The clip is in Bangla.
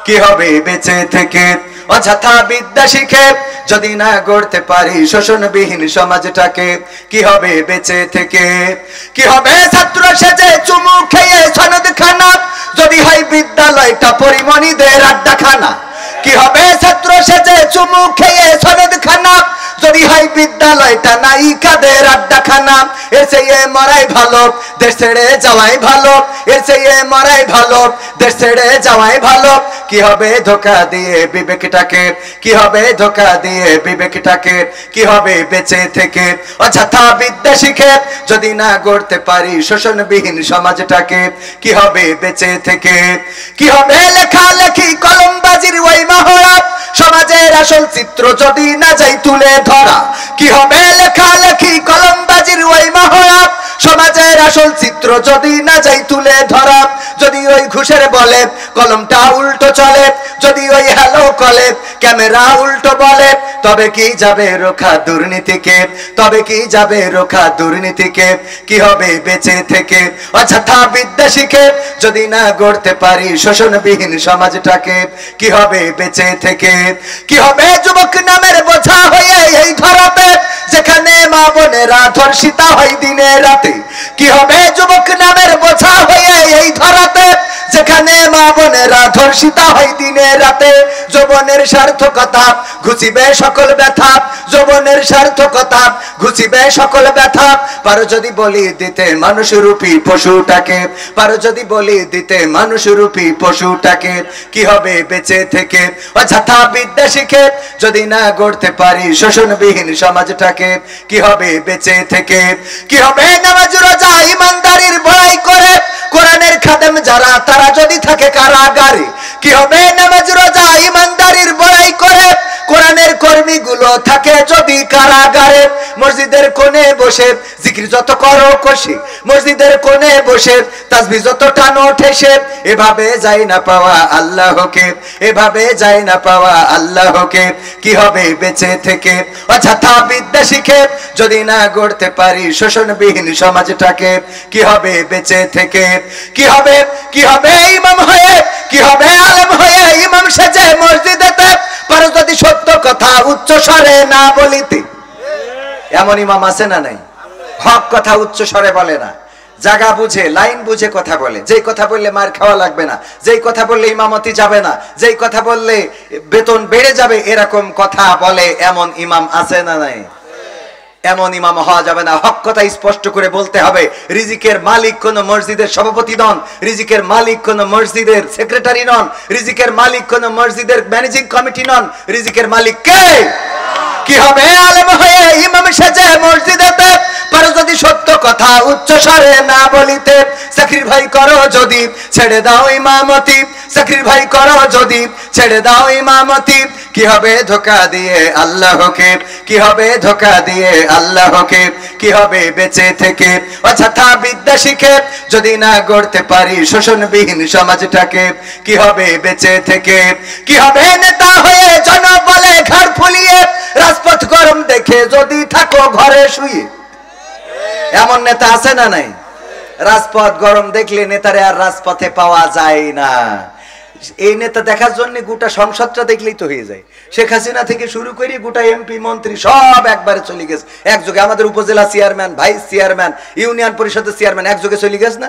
কি হবে বেঁচে থেকে অযথা বিদ্যা শিখে যদি না গড়তে পারি শোষণবিহীন সমাজটাকে কি হবে বেঁচে থেকে কি হবে ছাত্র সেজে চুমু খেয়ে সনদ খানা যদি হয় বিদ্যালয়টা পরিমণিদের আড্ডাখানা কি হবে ছাত্র সেজে চুমু খেয়ে সনদ খানা যদি হয় বিদ্যালয়টা নায়িকাদের আড্ডাখানা এর চেয়ে মরাই ভালো দেশ ছেড়ে যাওয়াই ভালো এর চেয়ে মরাই ভালো দেশ ছেড়ে যাওয়াই ভালো কি হবে ধোঁকা দিয়ে বিবেকটাকে কি হবে ধোঁকা দিয়ে বিবেকটাকে কি হবে বেঁচে থেকে অযথা বিদ্যা শিখে যদি না গড়তে পারি শোষণবিহীন সমাজটাকে কি হবে বেঁচে থেকে কি হবে লেখালেখি কলমবাজির ওই মহড়া সমাজের আসল চিত্র যদি না যাই তুলে ধরা কি হবে লেখালেখি কলমবাজির ওই মহড়া সমাজের আসল চিত্র যদি না যাই তুলে ধরা যদি ওই ঘুষের বলে কলমটা উল্টো চলে যদি ওই হ্যালো কলে ক্যামেরা উল্টো বলে তবে কি যাবে রোখা দুর্নীতিকে তবে কি যাবে রোখা দুর্নীতিকে কি হবে বেঁচে থেকে অযথা বিদ্যা শিখে যদি না গড়তে পারি শোষণবিহীন সমাজটাকে কি হবে বেঁচে থেকে কি হবে যুবক নামের বোঝা হয়ে এই ধরাতে যেখানে মা বোনেরা ধর্ষিতা হয় দিনে রাতে কি হবে যুবক নামের বোঝা হয়ে এই ধরাতে যেখানে মা বোনেরা ধর্ষিতা হয় দিনে রাতে যৌবনের সার্থকতা ঘুচিবে সকল ব্যথা যৌবনের সার্থকতা ঘুচিবে সকল ব্যথা পারো যদি বলি দিতে মানুষরূপী পশুটাকে পারো যদি বলি দিতে মানুষরূপী পশুটাকে কি হবে বেঁচে থেকে অযথা বিদ্যা শিখে যদি না গড়তে পারি শোষণবিহীন সমাজটাকে কি হবে বেঁচে থেকে কি হবে নামাজ রোজা ইমানদারির বড়াই করে কোরআনের খাদেম যারা তারা যদি থাকে কারাগারে কি হবে নামাজ রোজা ইমানদারির বড়াই করে কোরআনের কর্মীগুলো থাকে যদি কারাগারে মসজিদের কোণে বসে জিকির যত করো কষে মসজিদের কোণে বসে তাসবিহ যত টানো ঠেসে এভাবে যাই না পাওয়া আল্লাহকে এভাবে যাই না পাওয়া আল্লাহকে কি হবে বেঁচে থেকে অযথা বিদ্যা শিখে যদি না গড়তে পারি শোষণবিহীন সমাজটাকে কি হবে বেঁচে থেকে কি হবে ইমাম হয়ে কি হবে আলেম হয়ে ইমাম সেজে মসজিদেতে পারো যদি সত্য কথা উচ্চ স্বরে না বলিতে এমন ইমাম আছে না নাই হক কথা উচ্চ স্বরে বলে না জায়গা বুঝে লাইন বুঝে কথা বলে যেই কথা বললে মার খাওয়া লাগবে না যেই কথা বললে ইমামতি যাবে না যেই কথা বললে বেতন বেড়ে যাবে এরকম কথা বলে এমন ইমাম আছে না নাই এমন ইমাম হওয়া যাবে না হক কথা স্পষ্ট করে বলতে হবে রিজিকের মালিক কোন মসজিদের সভাপতি নন রিজিকের মালিক কোন মসজিদের সেক্রেটারি নন রিজিকের মালিক কোন মসজিদের ম্যানেজিং কমিটি নন রিজিকের মালিক কে কি হবে আলেম হয়ে ইমাম সেজে মসজিদেতে পারো যদি সত্য কথা উচ্চ স্বরে না বলিতে চাকরির ভাই করো যদি ছেড়ে দাও ইমামতি চাকরির ভাই করো যদি ছেড়ে দাও ইমামতি কি হবে ধোঁকা দিয়ে আল্লাহকে কি হবে ধোঁকা দিয়ে আল্লাহকে কি হবে বেঁচে থেকে অযথা বিদ্যা শিখে যদি না গড়তে পারি শোষণবিহীন সমাজটাকে কি হবে বেঁচে থেকে কি হবে নেতা হয়ে জনবলে ঘাড় ফুলিয়ে রাজপথ গরম দেখে যদি থাকো ঘরে শুয়ে এমন নেতা আছে না নাই রাজপথ গরম দেখলে নেতারে আর রাজপথে পাওয়া যায় না এই নেতা দেখার জন্য গোটা সংসদটা দেখলেই তো হয়ে যায় শেখ হাসিনা থেকে শুরু করে গোটা এমপি মন্ত্রী সব একবারে চলে গেছে একযোগে আমাদের উপজেলা চেয়ারম্যান ভাইস চেয়ারম্যান ইউনিয়ন পরিষদের চেয়ারম্যান একযোগে চলে গেছে না